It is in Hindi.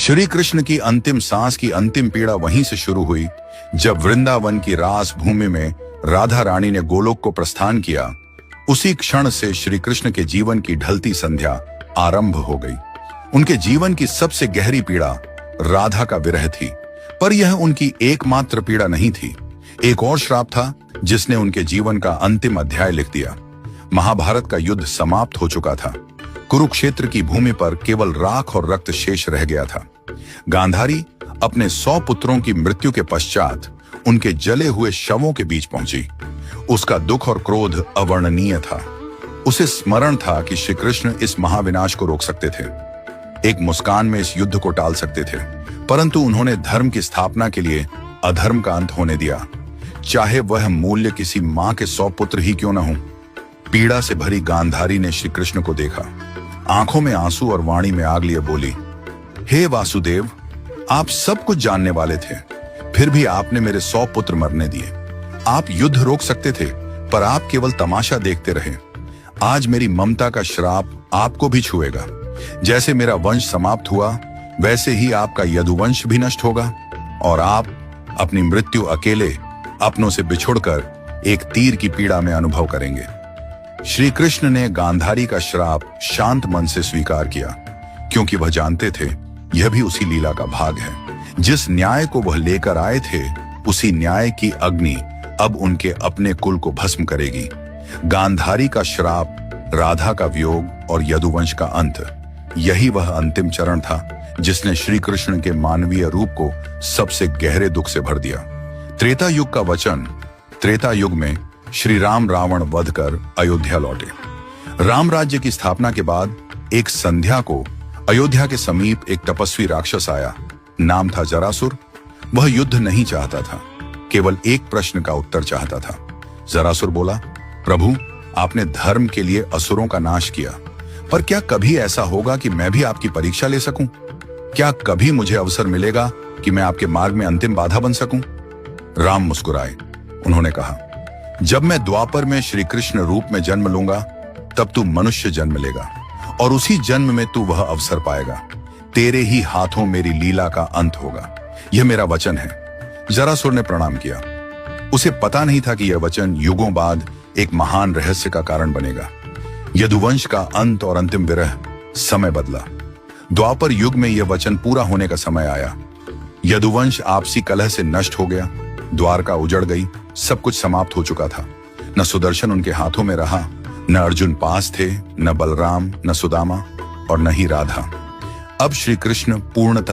श्री कृष्ण की अंतिम सांस की अंतिम पीड़ा वहीं से शुरू हुई जब वृंदावन की रास भूमि में राधा रानी ने गोलोक को प्रस्थान किया। उसी क्षण से श्री कृष्ण के जीवन की ढलती संध्या आरंभ हो गई। उनके जीवन की सबसे गहरी पीड़ा राधा का विरह थी, पर यह उनकी एकमात्र पीड़ा नहीं थी। एक और श्राप था जिसने उनके जीवन का अंतिम अध्याय लिख दिया। महाभारत का युद्ध समाप्त हो चुका था। कुरुक्षेत्र की भूमि पर केवल राख और रक्त शेष रह गया था। गांधारी अपने 100 पुत्रों की मृत्यु के पश्चात उनके जले हुए शवों के बीच पहुंची। उसका दुख और क्रोध अवर्णनीय था। उसे स्मरण था कि श्री कृष्ण इस महाविनाश को रोक सकते थे, एक मुस्कान में इस युद्ध को टाल सकते थे, परंतु उन्होंने धर्म की स्थापना के लिए अधर्म का अंत होने दिया, चाहे वह मूल्य किसी मां के 100 पुत्र ही क्यों न हो। पीड़ा से भरी गांधारी ने श्री कृष्ण को देखा, आंखों में आंसू और वाणी में आग लिए बोली, हे वासुदेव, आप सब कुछ जानने वाले थे, फिर भी आपने मेरे 100 पुत्र मरने दिए। आप युद्ध रोक सकते थे, पर आप केवल तमाशा देखते रहे। आज मेरी ममता का श्राप आपको भी छुएगा। जैसे मेरा वंश समाप्त हुआ, वैसे ही आपका यदुवंश भी नष्ट होगा और आप अपनी मृत्यु अकेले अपनों से बिछुड़कर एक तीर की पीड़ा में अनुभव करेंगे। श्री कृष्ण ने गांधारी का श्राप शांत मन से स्वीकार किया, क्योंकि वह जानते थे यह भी उसी लीला का भाग है। जिस न्याय को वह लेकर आए थे, उसी न्याय की अग्नि अब उनके अपने कुल को भस्म करेगी। गांधारी का श्राप, राधा का वियोग और यदुवंश का अंत, यही वह अंतिम चरण था जिसने श्री कृष्ण के मानवीय रूप को सबसे गहरे दुख से भर दिया। त्रेता युग का वचन। त्रेता युग में श्री राम रावण वध कर अयोध्या लौटे। राम राज्य की स्थापना के बाद एक संध्या को अयोध्या के समीप एक तपस्वी राक्षस आया। नाम था जरासुर। वह युद्ध नहीं चाहता था, केवल एक प्रश्न का उत्तर चाहता था। जरासुर बोला, प्रभु, आपने धर्म के लिए असुरों का नाश किया, पर क्या कभी ऐसा होगा कि मैं भी आपकी परीक्षा ले सकूं? क्या कभी मुझे अवसर मिलेगा कि मैं आपके मार्ग में अंतिम बाधा बन सकूं? राम मुस्कुराए। उन्होंने कहा, जब मैं द्वापर में श्री कृष्ण रूप में जन्म लूंगा, तब तू मनुष्य जन्म लेगा और उसी जन्म में तू वह अवसर पाएगा। तेरे ही हाथों मेरी लीला का अंत होगा। यह मेरा वचन है। जरासुर ने प्रणाम किया। उसे पता नहीं था कि यह वचन युगों बाद एक महान रहस्य का कारण बनेगा। यदुवंश का अंत और अंतिम विरह। समय बदला। द्वापर युग में यह वचन पूरा होने का समय आया। यदुवंश आपसी कलह से नष्ट हो गया। द्वारका उजड़ गई। सब कुछ समाप्त हो चुका था। न सुदर्शन उनके हाथों में रहा, न अर्जुन पास थे, न बलराम, न सुदामा और न ही राधा। अब श्री कृष्ण पूर्णतः